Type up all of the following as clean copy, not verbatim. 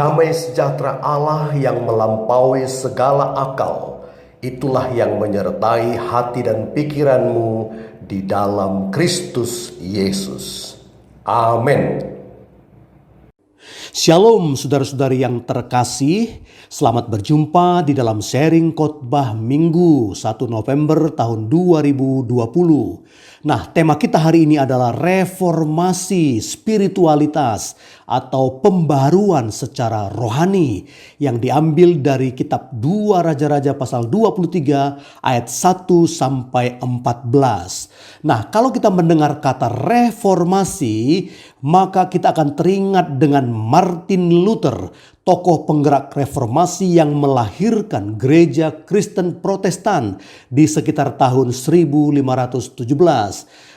Damai sejahtera Allah yang melampaui segala akal, itulah yang menyertai hati dan pikiranmu di dalam Kristus Yesus. Amin. Shalom saudara-saudari yang terkasih, selamat berjumpa di dalam sharing khotbah Minggu 1 November tahun 2020. Nah, tema kita hari ini adalah reformasi spiritualitas atau pembaruan secara rohani yang diambil dari kitab 2 Raja-Raja pasal 23 ayat 1 sampai 14. Nah, kalau kita mendengar kata reformasi, maka kita akan teringat dengan Martin Luther, tokoh penggerak reformasi yang melahirkan gereja Kristen Protestan di sekitar tahun 1517.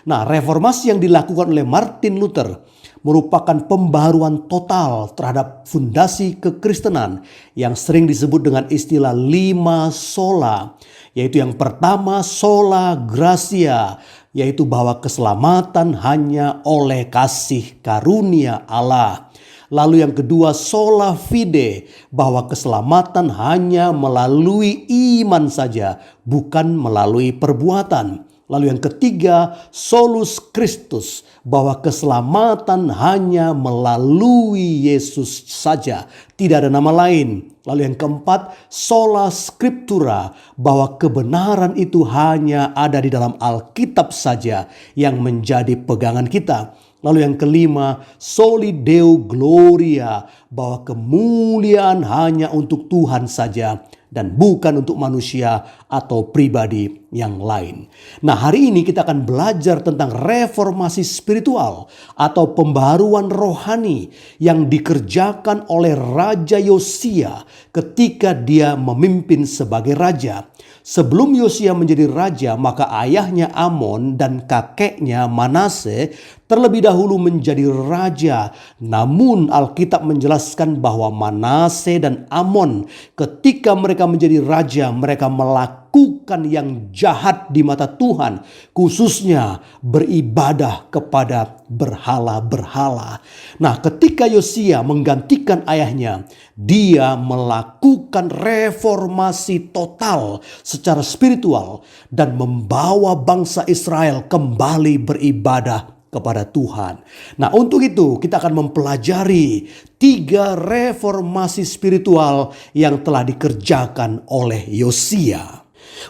Nah, reformasi yang dilakukan oleh Martin Luther merupakan pembaharuan total terhadap fondasi kekristenan yang sering disebut dengan istilah 5 sola, yaitu yang pertama sola gratia, yaitu bahwa keselamatan hanya oleh kasih karunia Allah. Lalu yang kedua sola fide, bahwa keselamatan hanya melalui iman saja, bukan melalui perbuatan. Lalu yang ketiga solus Christus, bahwa keselamatan hanya melalui Yesus saja, tidak ada nama lain. Lalu yang keempat sola scriptura, bahwa kebenaran itu hanya ada di dalam Alkitab saja yang menjadi pegangan kita. Lalu yang kelima, soli Deo gloria, bahwa kemuliaan hanya untuk Tuhan saja dan bukan untuk manusia atau pribadi yang lain. Nah, hari ini kita akan belajar tentang reformasi spiritual atau pembaharuan rohani yang dikerjakan oleh Raja Yosia ketika dia memimpin sebagai raja. Sebelum Yosia menjadi raja, maka ayahnya Amon dan kakeknya Manase terlebih dahulu menjadi raja. Namun Alkitab menjelaskan bahwa Manase dan Amon ketika mereka menjadi raja, mereka melakukan yang jahat di mata Tuhan, khususnya beribadah kepada berhala-berhala. Nah, ketika Yosia menggantikan ayahnya, dia melakukan reformasi total secara spiritual dan membawa bangsa Israel kembali beribadah kepada Tuhan. Nah, untuk itu kita akan mempelajari 3 reformasi spiritual yang telah dikerjakan oleh Yosia.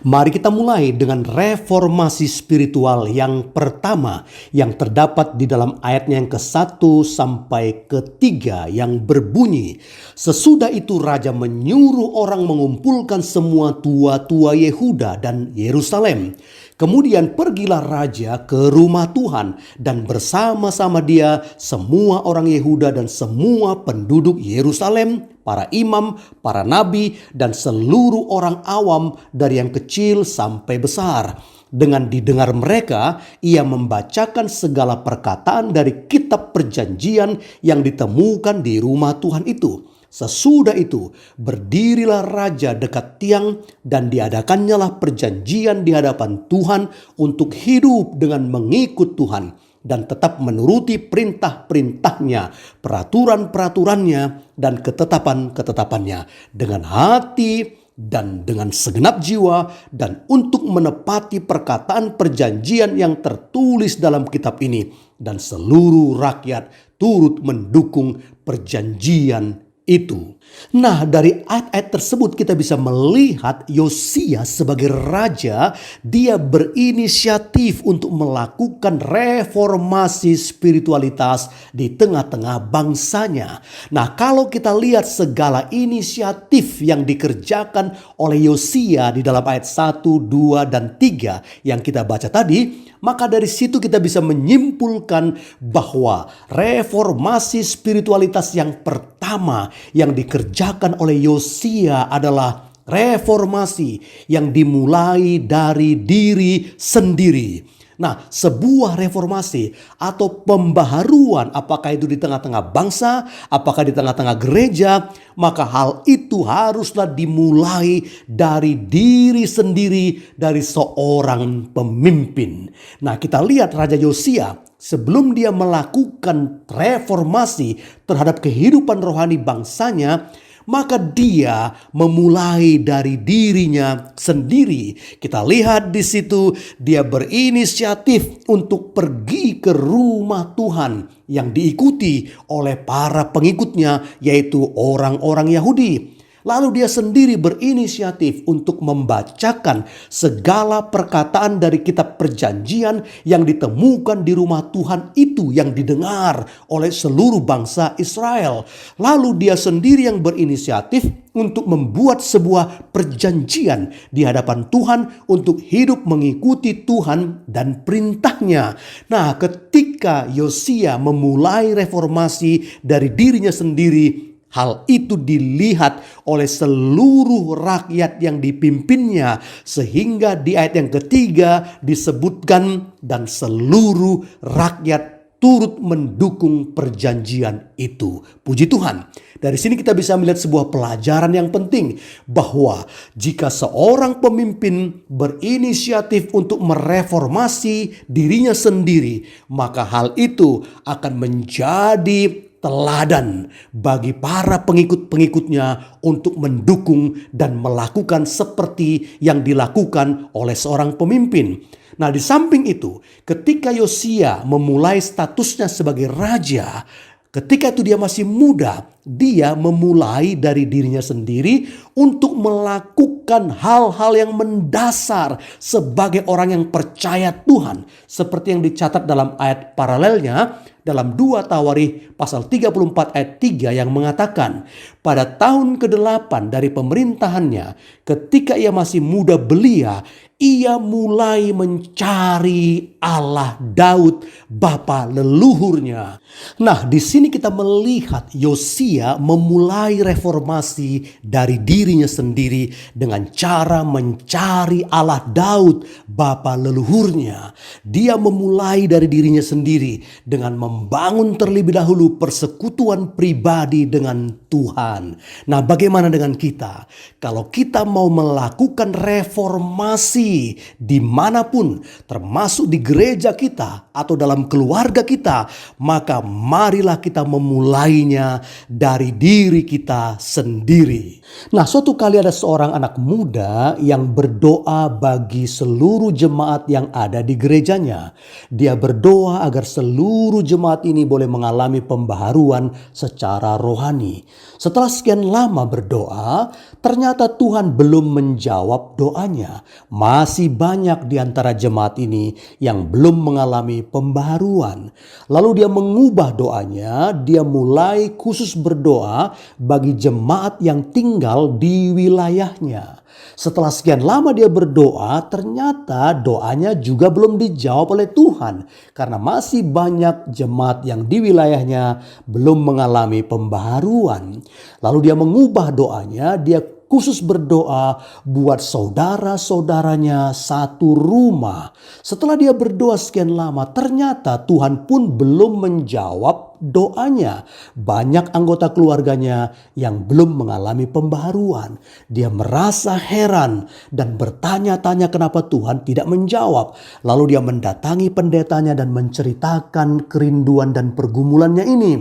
Mari kita mulai dengan reformasi spiritual yang pertama yang terdapat di dalam ayatnya yang ke-1 sampai ke-3 yang berbunyi, sesudah itu raja menyuruh orang mengumpulkan semua tua-tua Yehuda dan Yerusalem. Kemudian pergilah raja ke rumah Tuhan dan bersama-sama dia semua orang Yehuda dan semua penduduk Yerusalem, para imam, para nabi, dan seluruh orang awam dari yang kecil sampai besar. Dengan didengar mereka, ia membacakan segala perkataan dari kitab perjanjian yang ditemukan di rumah Tuhan itu. Sesudah itu berdirilah raja dekat tiang dan diadakannyalah perjanjian di hadapan Tuhan untuk hidup dengan mengikut Tuhan dan tetap menuruti perintah-perintahnya, peraturan-peraturannya dan ketetapan-ketetapannya dengan hati dan dengan segenap jiwa, dan untuk menepati perkataan perjanjian yang tertulis dalam kitab ini, dan seluruh rakyat turut mendukung perjanjian itu. Nah, dari ayat-ayat tersebut kita bisa melihat Yosia sebagai raja, dia berinisiatif untuk melakukan reformasi spiritualitas di tengah-tengah bangsanya. Nah, kalau kita lihat segala inisiatif yang dikerjakan oleh Yosia di dalam ayat 1, 2, dan 3 yang kita baca tadi, maka dari situ kita bisa menyimpulkan bahwa reformasi spiritualitas yang pertama yang dikerjakan oleh Yosia adalah reformasi yang dimulai dari diri sendiri. Nah, sebuah reformasi atau pembaharuan, apakah itu di tengah-tengah bangsa, apakah di tengah-tengah gereja, maka hal itu haruslah dimulai dari diri sendiri, dari seorang pemimpin. Nah, kita lihat Raja Yosia sebelum dia melakukan reformasi terhadap kehidupan rohani bangsanya, maka dia memulai dari dirinya sendiri. Kita lihat di situ dia berinisiatif untuk pergi ke rumah Tuhan yang diikuti oleh para pengikutnya, yaitu orang-orang Yahudi. Lalu dia sendiri berinisiatif untuk membacakan segala perkataan dari kitab perjanjian yang ditemukan di rumah Tuhan itu yang didengar oleh seluruh bangsa Israel. Lalu dia sendiri yang berinisiatif untuk membuat sebuah perjanjian di hadapan Tuhan untuk hidup mengikuti Tuhan dan perintahnya. Nah, ketika Yosia memulai reformasi dari dirinya sendiri, hal itu dilihat oleh seluruh rakyat yang dipimpinnya, sehingga di ayat yang ketiga disebutkan dan seluruh rakyat turut mendukung perjanjian itu. Puji Tuhan. Dari sini kita bisa melihat sebuah pelajaran yang penting, bahwa jika seorang pemimpin berinisiatif untuk mereformasi dirinya sendiri, maka hal itu akan menjadi teladan bagi para pengikut-pengikutnya untuk mendukung dan melakukan seperti yang dilakukan oleh seorang pemimpin. Nah, di samping itu, ketika Yosia memulai statusnya sebagai raja, ketika itu dia masih muda, dia memulai dari dirinya sendiri untuk melakukan hal-hal yang mendasar sebagai orang yang percaya Tuhan. Seperti yang dicatat dalam ayat paralelnya dalam 2 Tawarikh pasal 34 ayat 3 yang mengatakan, pada tahun ke-8 dari pemerintahannya, ketika ia masih muda belia, ia mulai mencari Allah Daud, bapa leluhurnya. Nah, di sini kita melihat Yosia memulai reformasi dari dirinya sendiri dengan cara mencari Allah Daud, bapa leluhurnya. Dia memulai dari dirinya sendiri dengan membangun terlebih dahulu persekutuan pribadi dengan Tuhan. Nah, bagaimana dengan kita? Kalau kita mau melakukan reformasi dimanapun, termasuk di gereja kita atau dalam keluarga kita, maka marilah kita memulainya dari diri kita sendiri. Nah, suatu kali ada seorang anak muda yang berdoa bagi seluruh jemaat yang ada di gerejanya. Dia berdoa agar seluruh jemaat ini boleh mengalami pembaharuan secara rohani. Setelah sekian lama berdoa, ternyata Tuhan belum menjawab doanya. Masih banyak di antara jemaat ini yang belum mengalami pembaharuan. Lalu dia mengubah doanya, dia mulai khusus berdoa bagi jemaat yang tinggal di wilayahnya. Setelah sekian lama dia berdoa, ternyata doanya juga belum dijawab oleh Tuhan. Karena masih banyak jemaat yang di wilayahnya belum mengalami pembaharuan. Lalu dia mengubah doanya, dia khusus berdoa buat saudara-saudaranya satu rumah. Setelah dia berdoa sekian lama, ternyata Tuhan pun belum menjawab doanya. Banyak anggota keluarganya yang belum mengalami pembaharuan. Dia merasa heran dan bertanya-tanya kenapa Tuhan tidak menjawab. Lalu dia mendatangi pendetanya dan menceritakan kerinduan dan pergumulannya ini.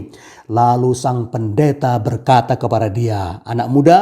Lalu sang pendeta berkata kepada dia, "Anak muda,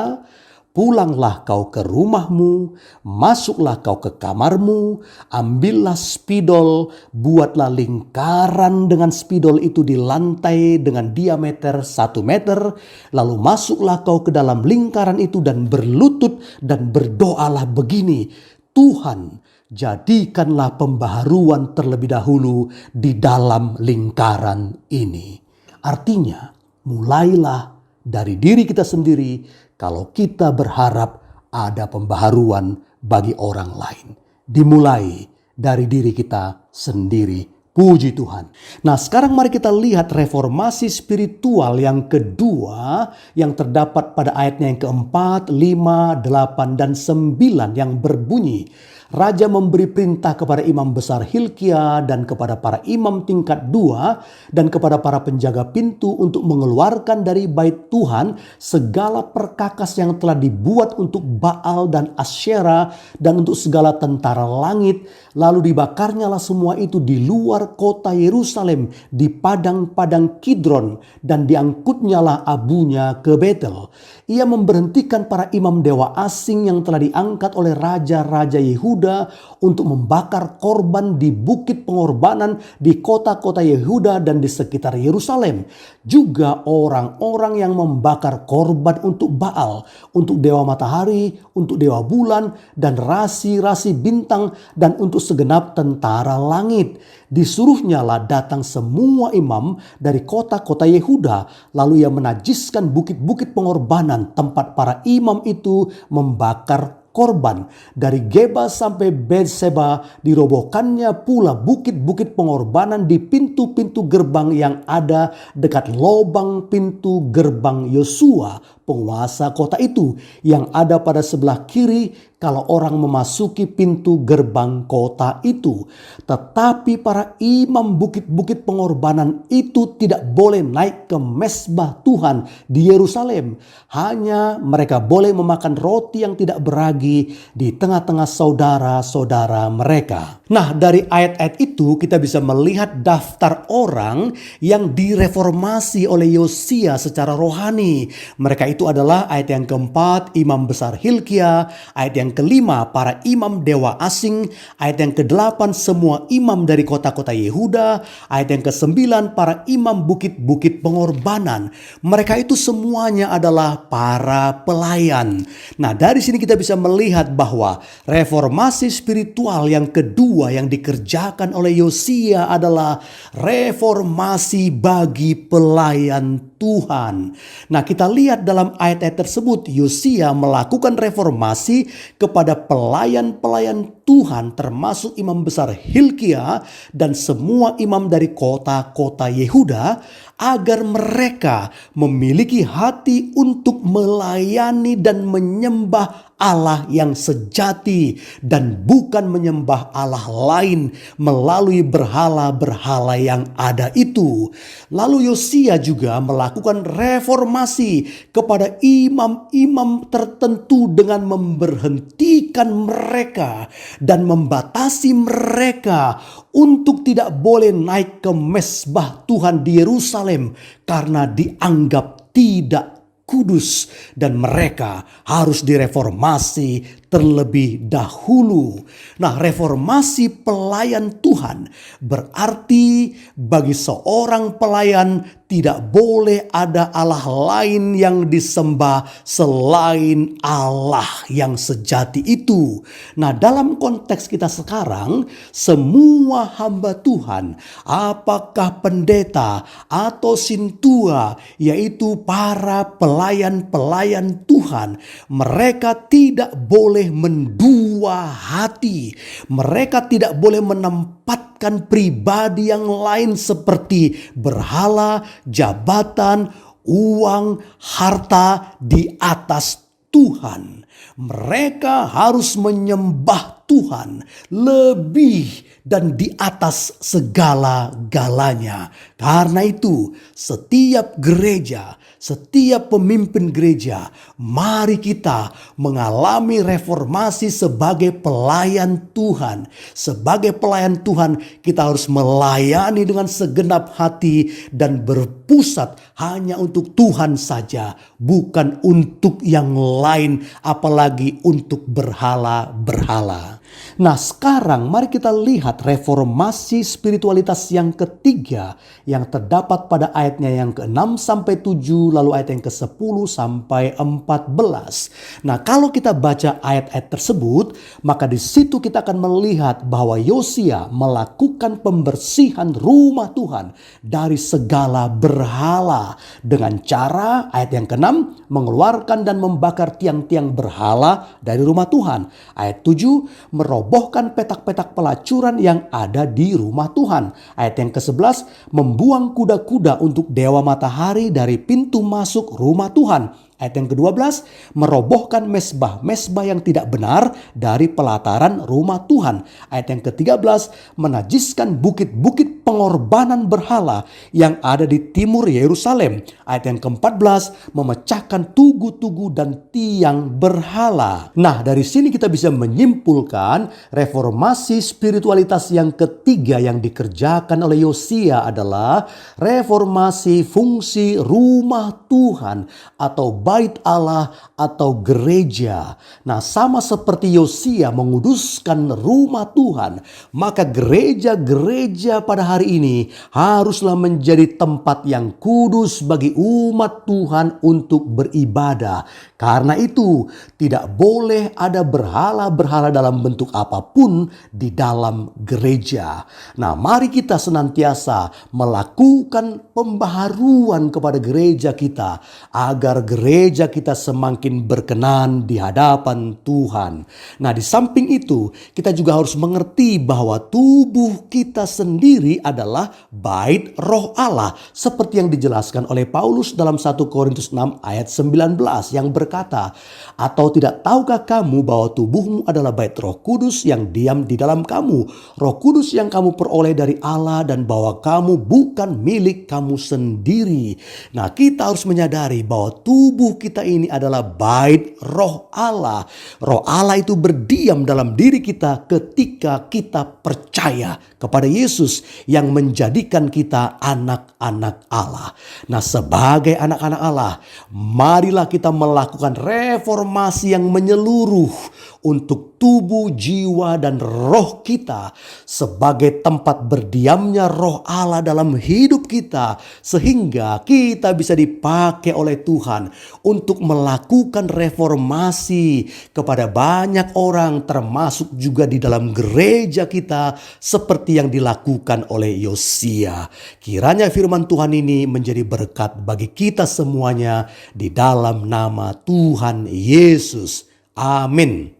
pulanglah kau ke rumahmu, masuklah kau ke kamarmu, ambillah spidol, buatlah lingkaran dengan spidol itu di lantai dengan diameter 1 meter, lalu masuklah kau ke dalam lingkaran itu dan berlutut dan berdoalah begini, Tuhan, jadikanlah pembaharuan terlebih dahulu di dalam lingkaran ini." Artinya, mulailah dari diri kita sendiri kalau kita berharap ada pembaharuan bagi orang lain. Dimulai dari diri kita sendiri. Puji Tuhan. Nah, sekarang mari kita lihat reformasi spiritual yang kedua yang terdapat pada ayatnya yang keempat, 5, 8, dan 9 yang berbunyi, Raja memberi perintah kepada imam besar Hilkia dan kepada para imam tingkat 2 dan kepada para penjaga pintu untuk mengeluarkan dari bait Tuhan segala perkakas yang telah dibuat untuk Baal dan Asyera dan untuk segala tentara langit. Lalu dibakarnyalah semua itu di luar kota Yerusalem di padang-padang Kidron dan diangkutnyalah abunya ke Betel. Ia memberhentikan para imam dewa asing yang telah diangkat oleh raja-raja Yehuda untuk membakar korban di bukit pengorbanan di kota-kota Yehuda dan di sekitar Yerusalem. Juga orang-orang yang membakar korban untuk Baal, untuk dewa matahari, untuk dewa bulan dan rasi-rasi bintang dan untuk segenap tentara langit. Disuruhnyalah datang semua imam dari kota-kota Yehuda, lalu ia menajiskan bukit-bukit pengorbanan tempat para imam itu membakar korban. Dari Geba sampai Berseba dirobohkannya pula bukit-bukit pengorbanan di pintu-pintu gerbang yang ada dekat lobang pintu gerbang Yosua, penguasa kota itu, yang ada pada sebelah kiri kalau orang memasuki pintu gerbang kota itu. Tetapi para imam bukit-bukit pengorbanan itu tidak boleh naik ke mezbah Tuhan di Yerusalem. Hanya mereka boleh memakan roti yang tidak beragi di tengah-tengah saudara-saudara mereka. Nah, dari ayat-ayat itu kita bisa melihat daftar orang yang direformasi oleh Yosia secara rohani. Mereka itu adalah ayat yang keempat, imam besar Hilkia. Ayat yang kelima, para imam dewa asing. Ayat yang kedelapan, semua imam dari kota-kota Yehuda. Ayat yang kesembilan, para imam bukit-bukit pengorbanan. Mereka itu semuanya adalah para pelayan. Nah, dari sini kita bisa melihat bahwa reformasi spiritual yang kedua yang dikerjakan oleh Yosia adalah reformasi bagi pelayan Tuhan. Nah, kita lihat dalam ayat-ayat tersebut, Yosia melakukan reformasi kepada pelayan-pelayan Tuhan, termasuk imam besar Hilkia dan semua imam dari kota-kota Yehuda, agar mereka memiliki hati untuk melayani dan menyembah Allah yang sejati dan bukan menyembah Allah lain melalui berhala-berhala yang ada itu. Lalu Yosia juga melakukan reformasi kepada imam-imam tertentu dengan memberhentikan mereka dan membatasi mereka untuk tidak boleh naik ke mezbah Tuhan di Yerusalem karena dianggap tidak kudus dan mereka harus direformasi terlebih dahulu. Nah, reformasi pelayan Tuhan berarti bagi seorang pelayan tidak boleh ada Allah lain yang disembah selain Allah yang sejati itu. Nah, dalam konteks kita sekarang, semua hamba Tuhan, apakah pendeta atau sintua, yaitu para pelayan-pelayan Tuhan, mereka tidak boleh mendua hati. Mereka tidak boleh menempatkan pribadi yang lain seperti berhala, jabatan, uang, harta di atas Tuhan. Mereka harus menyembah Tuhan lebih dan di atas segala-galanya. Karena itu, setiap gereja, setiap pemimpin gereja, mari kita mengalami reformasi sebagai pelayan Tuhan. Sebagai pelayan Tuhan, kita harus melayani dengan segenap hati dan berpusat hanya untuk Tuhan saja, bukan untuk yang lain, apalagi untuk berhala-berhala. Nah, sekarang mari kita lihat reformasi spiritualitas yang ketiga yang terdapat pada ayatnya yang ke-6 sampai 7, lalu ayat yang ke-10 sampai 14. Nah, kalau kita baca ayat-ayat tersebut, maka di situ kita akan melihat bahwa Yosia melakukan pembersihan rumah Tuhan dari segala berhala dengan cara, ayat yang ke-6, mengeluarkan dan membakar tiang-tiang berhala dari rumah Tuhan. Ayat 7, merobohkan petak-petak pelacuran yang ada di rumah Tuhan. Ayat yang ke-11, membuang kuda-kuda untuk dewa matahari dari pintu masuk rumah Tuhan. Ayat yang ke-12, merobohkan mesbah yang tidak benar dari pelataran rumah Tuhan. Ayat yang ke-13, menajiskan bukit-bukit pengorbanan berhala yang ada di timur Yerusalem. Ayat yang ke-14, memecahkan tugu-tugu dan tiang berhala. Nah, dari sini kita bisa menyimpulkan reformasi spiritualitas yang ketiga yang dikerjakan oleh Yosia adalah reformasi fungsi rumah Tuhan atau bait Allah atau gereja. Nah, sama seperti Yosia menguduskan rumah Tuhan, maka gereja-gereja pada hari ini haruslah menjadi tempat yang kudus bagi umat Tuhan untuk beribadah. Karena itu, tidak boleh ada berhala-berhala dalam bentuk apapun di dalam gereja. Nah, mari kita senantiasa melakukan pembaharuan kepada gereja kita agar gereja kita semakin berkenan di hadapan Tuhan. Nah, di samping itu, kita juga harus mengerti bahwa tubuh kita sendiri adalah bait Roh Allah, seperti yang dijelaskan oleh Paulus dalam 1 Korintus 6 ayat 19 yang berkata, "Atau tidak tahukah kamu bahwa tubuhmu adalah bait Roh Kudus yang diam di dalam kamu, Roh Kudus yang kamu peroleh dari Allah, dan bahwa kamu bukan milik kamu sendiri." Nah, kita harus menyadari bahwa tubuh kita ini adalah bait Roh Allah. Roh Allah itu berdiam dalam diri kita ketika kita percaya kepada Yesus yang menjadikan kita anak-anak Allah. Nah, sebagai anak-anak Allah, marilah kita melakukan reformasi yang menyeluruh untuk tubuh, jiwa, dan roh kita sebagai tempat berdiamnya Roh Allah dalam hidup kita, sehingga kita bisa dipakai oleh Tuhan untuk melakukan reformasi kepada banyak orang, termasuk juga di dalam gereja kita seperti yang dilakukan oleh Yosia. Kiranya firman Tuhan ini menjadi berkat bagi kita semuanya di dalam nama Tuhan Yesus. Amin.